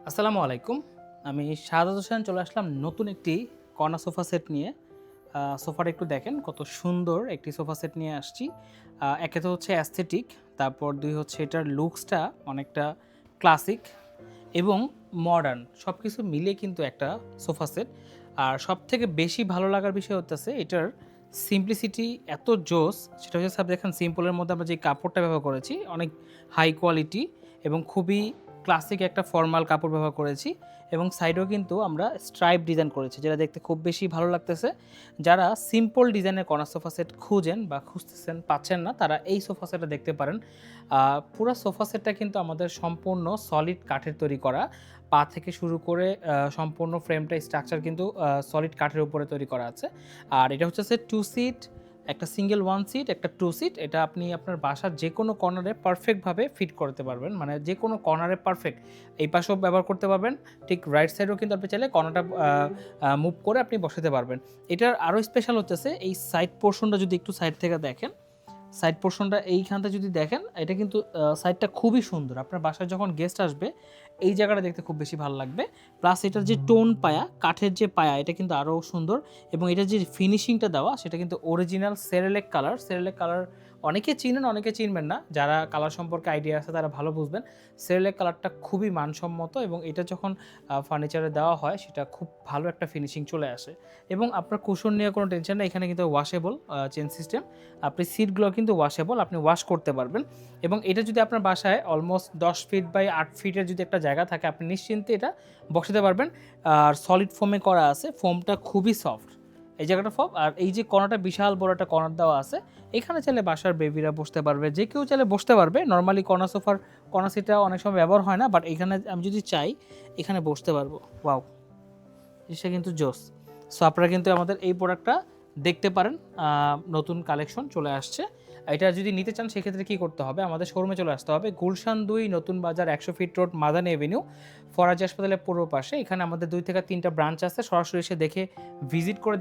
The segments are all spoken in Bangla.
আসসালামু আলাইকুম। আমি শাহাদাত হোসেন চলে আসলাম নতুন একটি কর্নার সোফা সেট নিয়ে। সোফাটা একটু দেখেন কত সুন্দর একটি সোফা সেট নিয়ে আসছি। একে তো হচ্ছে অ্যাস্থেটিক, তারপর ২ হচ্ছে এটার লুকসটা অনেকটা ক্লাসিক এবং মডার্ন সবকিছু মিলিয়ে কিন্তু একটা সোফা সেট। আর সবথেকে বেশি ভালো লাগার বিষয় হতেছে এটার সিম্পলিসিটি এত জোস। সেটা হচ্ছে স্যার দেখেন সিম্পলের মধ্যে আমরা যে কাপড়টা ব্যবহার করেছি অনেক হাই কোয়ালিটি এবং খুবই ক্লাসিক একটা ফর্মাল কাপড় ব্যবহার করেছি এবং সাইডেও কিন্তু আমরা স্ট্রাইপ ডিজাইন করেছি যেটা দেখতে খুব বেশি ভালো লাগতেছে। যারা সিম্পল ডিজাইনের কর্নার সোফা সেট খুঁজেন বা খুঁজতেছেন পাচ্ছেন না তারা এই সোফা সেটটা দেখতে পারেন। পুরো সোফা সেটটা কিন্তু আমাদের সম্পূর্ণ সলিড কাঠের তৈরি করা। পা থেকে শুরু করে সম্পূর্ণ ফ্রেমটা স্ট্রাকচার কিন্তু সলিড কাঠের উপরে তৈরি করা আছে। আর এটা হচ্ছে 2 সিট, একটা সিঙ্গেল 1 সিট, একটা 2 সিট। এটা আপনি আপনার বাসার যেকোনো কর্নারে পারফেক্টভাবে ফিট করতে পারবেন। মানে যেকোনো কর্নারে পারফেক্ট। এই পাশেও ব্যবহার করতে পারবেন। ঠিক রাইট সাইডেও কিন্তু আপনি চাইলে কর্নারটা মুভ করে আপনি বসাতে পারবেন। এটার আরও স্পেশাল হচ্ছে এই সাইড পোরশনটা যদি একটু সাইড থেকে দেখেন, সাইড পোরশনটা এইখানটা যদি দেখেন, এটা কিন্তু সাইডটা খুবই সুন্দর। আপনার বাসায় যখন গেস্ট আসবে, এই জায়গাটা দেখতে খুব বেশি ভালো লাগবে। প্লাস এটার যে টোন পায়া, কাঠের যে পায়া, এটা কিন্তু আরও সুন্দর এবং এটার যে ফিনিশিংটা দেওয়া, সেটা কিন্তু অরিজিনাল সেরেলেক কালার। সেরেলেক কালার অনেকে চিনেন, অনেকে চিনবেন না। যারা কালার সম্পর্কে আইডিয়া আছে তারা ভালো বুঝবেন। সেরেলেক কালারটা খুবই মানসম্মত এবং এটা যখন ফার্নিচারে দেওয়া হয়, সেটা খুব ভালো একটা ফিনিশিং চলে আসে এবং আপনার কুশন নিয়ে কোনো টেনশন নেই। এখানে কিন্তু ওয়াশেবল চেন সিস্টেম। আপনি সিটগুলো কিন্তু ওয়াশেবল, আপনি ওয়াশ করতে পারবেন এবং এটা যদি আপনার বাসায় অলমোস্ট 10 ফিট বাই 8 ফিটের যদি একটা জায়গা থাকে, আপনি নিশ্চিন্তে এটা বসাতে পারবেন। আর সলিড ফোমে করা আছে, ফোমটা খুবই সফট। এই জায়গাটা ফোম, আর এই যে কর্নারটা বিশাল বড় একটা কর্নার দেওয়া আছে, এখানে চাইলে বাসার বেবিরা বসতে পারবে, যে কেউ চাইলে বসতে পারবে। নর্মালি কর্নার সোফার কর্নার সিটটা অনেক সময় ব্যবহার হয় না, বাট এখানে আমি যদি চাই এখানে বসতে পারবো। ওয়াও, জিনিসটা কিন্তু জোস। সো আপনারা কিন্তু আমাদের এই প্রোডাক্টটা দেখতে পারেন। নতুন কালেকশন চলে আসছে। এটা যদি নিতে চান সেক্ষেত্রে কী করতে হবে, আমাদের শোরুমে চলে আসতে হবে। গুলশান ২ নতুন বাজার ১০০ fit road, Madani Avenue, Faraji হাসপাতালের পূর্ব পাশে। এখানে আমাদের ২ থেকে ৩টা ব্রাঞ্চ আছে। সরাসরি এসে দেখে ভিজিট করে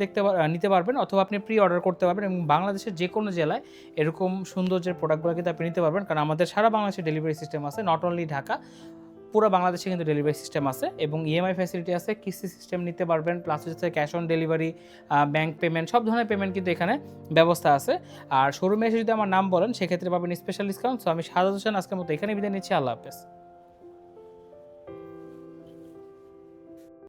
নিতে পারবেন, অথবা আপনি প্রি অর্ডার করতে পারবেন এবং বাংলাদেশের যে কোনো জেলায় এরকম সৌন্দর্যের প্রোডাক্টগুলো কিন্তু আপনি নিতে পারবেন, কারণ আমাদের সারা বাংলাদেশে ডেলিভারি সিস্টেম আছে। নট অনলি ঢাকা, পুরো বাংলাদেশে কিন্তু ডেলিভারি সিস্টেম আছে এবং ইএমআই ফ্যাসিলিটি আছে। কিস্তি সিস্টেম নিতে পারবেন, প্লাস হচ্ছে cash on delivery, bank payment, সব ধরনের পেমেন্ট কিন্তু এখানে ব্যবস্থা আছে। আর শোরুমে এসে যদি আমার নাম বলেন সেক্ষেত্রে পাবেন স্পেশাল ডিসকাউন্ট। সো আমি শাহাদাত হোসেন আজকের মতো এখানে বিদায় নিচ্ছি। আল্লাহ হাফেজ।